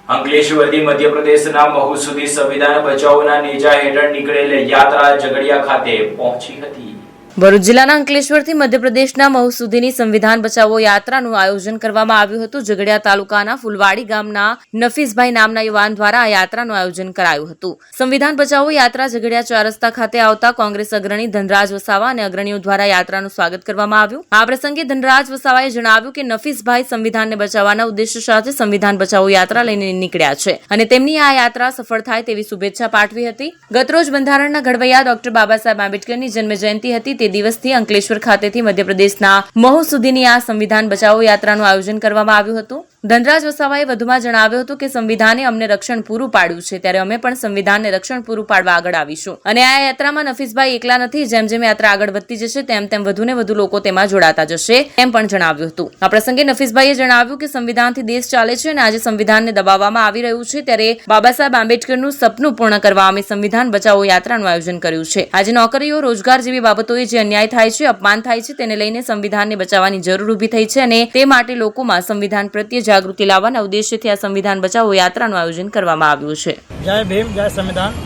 અંકલેશ્વરથી મધ્યપ્રદેશના મહુ સુધી સંવિધાન બચાવોના નેજા હેઠળ નીકળેલ યાત્રા ઝઘડિયા ખાતે પહોંચી હતી। ભરૂચ જિલ્લાના અંકલેશ્વરથી મધ્યપ્રદેશના મહુ સુધીની સંવિધાન બચાવો યાત્રાનું આયોજન કરવામાં આવ્યું હતું। ઝઘડિયા તાલુકાના ફુલવાડી ગામના નફીસભાઈ નામના યુવાન દ્વારા આ યાત્રાનું આયોજન કરાયું હતું। સંવિધાન બચાવો યાત્રા ઝઘડિયા ચાર રસ્તા ખાતે આવતા કોંગ્રેસ અગ્રણી ધનરાજ વસાવા અને અગ્રણીઓ દ્વારા યાત્રાનું સ્વાગત કરવામાં આવ્યું। આ પ્રસંગે ધનરાજ વસાવાએ જણાવ્યું કે નફીસભાઈ સંવિધાનને બચાવવાના ઉદ્દેશ્ય સાથે સંવિધાન બચાવો યાત્રા લઈને નીકળ્યા છે અને તેમની આ યાત્રા સફળ થાય તેવી શુભેચ્છા પાઠવી હતી। ગતરોજ બંધારણના ઘડવૈયા ડોક્ટર બાબા સાહેબ આંબેડકરની જન્મ જયંતિ હતી। તે દિવસથી અંકલેશ્વર ખાતેથી મધ્યપ્રદેશના મહુ સુધીની આ સંવિધાન બચાવો યાત્રાનું આયોજન કરવામાં આવ્યું હતું। ધનરાજ વસાવાએ વધુમાં જણાવ્યું હતું કે સંવિધાને અમને રક્ષણ પૂરું પાડ્યું છે, ત્યારે અમે પણ સંવિધાનને રક્ષણ પૂરું પાડવા આગળ આવીશું અને આ યાત્રામાં નફીસભાઈ એકલા નથી। જેમ જેમ યાત્રા આગળ વધતી જશે તેમ તેમ વધુને વધુ લોકો તેમાં જોડાતા જશે એમ પણ જણાવ્યું હતું। આ પ્રસંગે નફીસભાઈએ જણાવ્યું કે સંવિધાનથી દેશ ચાલે છે અને આજે સંવિધાનને દબાવવામાં આવી રહ્યું છે, ત્યારે બાબા સાહેબ આંબેડકરનું સપનું પૂર્ણ કરવા અમે સંવિધાન બચાવો યાત્રાનું આયોજન કર્યું છે। આજે નોકરીઓ, રોજગાર જેવી બાબતોએ જે અન્યાય થાય છે, અપમાન થાય છે, તેને લઈને સંવિધાનને બચાવવાની જરૂર ઊભી થઈ છે અને તે માટે લોકોમાં સંવિધાન પ્રત્યે जागृति लावाना उद्देश्य थी आ संविधान बचाओ यात्रा आयोजन करवामां आव्युं छे। जय भीम, जय संविधान।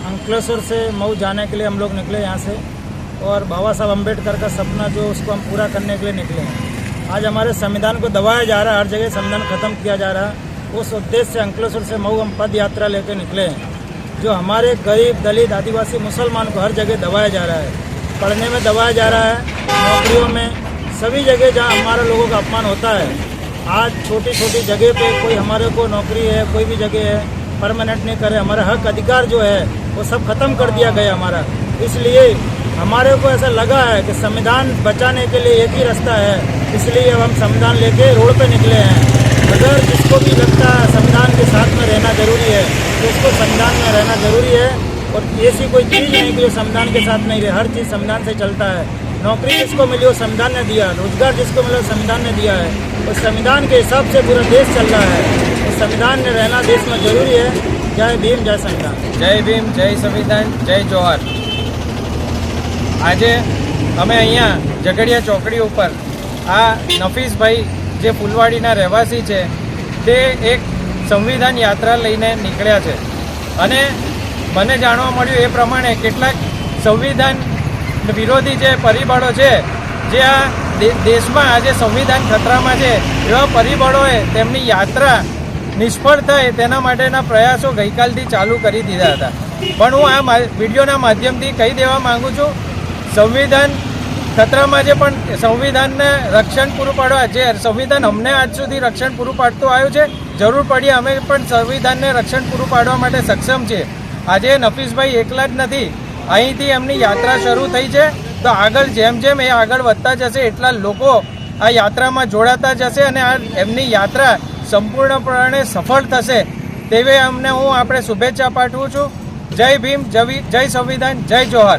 अंकलेश्वर से मऊ जाने के लिए हम लोग निकले यहाँ से, और बाबा साहब अम्बेडकर का सपना जो उसको हम पूरा करने के लिए निकले हैं। आज हमारे संविधान को दबाया जा रहा है, हर जगह संविधान खत्म किया जा रहा है। उस उद्देश्य से अंकलेश्वर से मऊ हम पद यात्रा लेकर निकले हैं। जो हमारे गरीब, दलित, आदिवासी, मुसलमान को हर जगह दबाया जा रहा है, पढ़ने में दबाया जा रहा है, नौकरियों में, सभी जगह जहाँ हमारे लोगों का अपमान होता है। आज छोटी छोटी जगह पे कोई हमारे को नौकरी है, कोई भी जगह है, परमानेंट नहीं करे। हमारा हक अधिकार जो है वो सब खत्म कर दिया गया हमारा। इसलिए हमारे को ऐसा लगा है कि संविधान बचाने के लिए एक ही रास्ता है, इसलिए अब हम संविधान लेके रोड पे निकले हैं। अगर जिसको भी लगता है संविधान के साथ में रहना जरूरी है तो उसको संविधान में रहना जरूरी है। और ऐसी कोई चीज़ नहीं कि जो संविधान के साथ नहीं रहे, हर चीज़ संविधान से चलता है। नौकरी जिसको मिली वो संविधान ने दिया, रोजगार जिसको मिला संविधान ने दिया है। और संविधान के हिसाब से पूरा देश चल रहा है, तो संविधान में रहना देश में जरूरी है। जय भीम, जय संविधान। जय भीम, जय संविधान, जय जोहर। आज अमे अहींया झघडिया चौकड़ी पर आ नफीसभाई जे फूलवाड़ीना રહેવાસી છે તે એક સંવિધાન યાત્રા લઈને નીકળ્યા છે અને મને જાણવા મળ્યું એ પ્રમાણે કેટલાક સંવિધાન વિરોધી જે પરિબળો છે, જે આ દેશમાં આજે સંવિધાન ખતરામાં છે, એવા પરિબળોએ તેમની યાત્રા નિષ્ફળ થાય તેના માટેના પ્રયાસો ગઈકાલથી ચાલુ કરી દીધા હતા। પણ હું આ વિડીયોના માધ્યમથી કહી દેવા માંગુ છું, સંવિધાન ખતરામાં છે પણ સંવિધાનને રક્ષણ પૂરું પાડવા, જે સંવિધાન અમને આજ સુધી રક્ષણ પૂરું પાડતું આવ્યું છે, જરૂર પડીએ અમે પણ સંવિધાનને રક્ષણ પૂરું પાડવા માટે સક્ષમ છીએ। આજે નફીસભાઈ એકલા જ નથી, અહીંથી એમની યાત્રા શરૂ થઈ છે, તો આગળ જેમ જેમ એ આગળ વધતા જશે એટલા લોકો આ યાત્રામાં જોડાતા જશે અને આ એમની યાત્રા સંપૂર્ણપણે સફળ થશે તેવી અમને હું આપણે શુભેચ્છા પાઠવું છું। જય ભીમ, જય સંવિધાન, જય જોહર।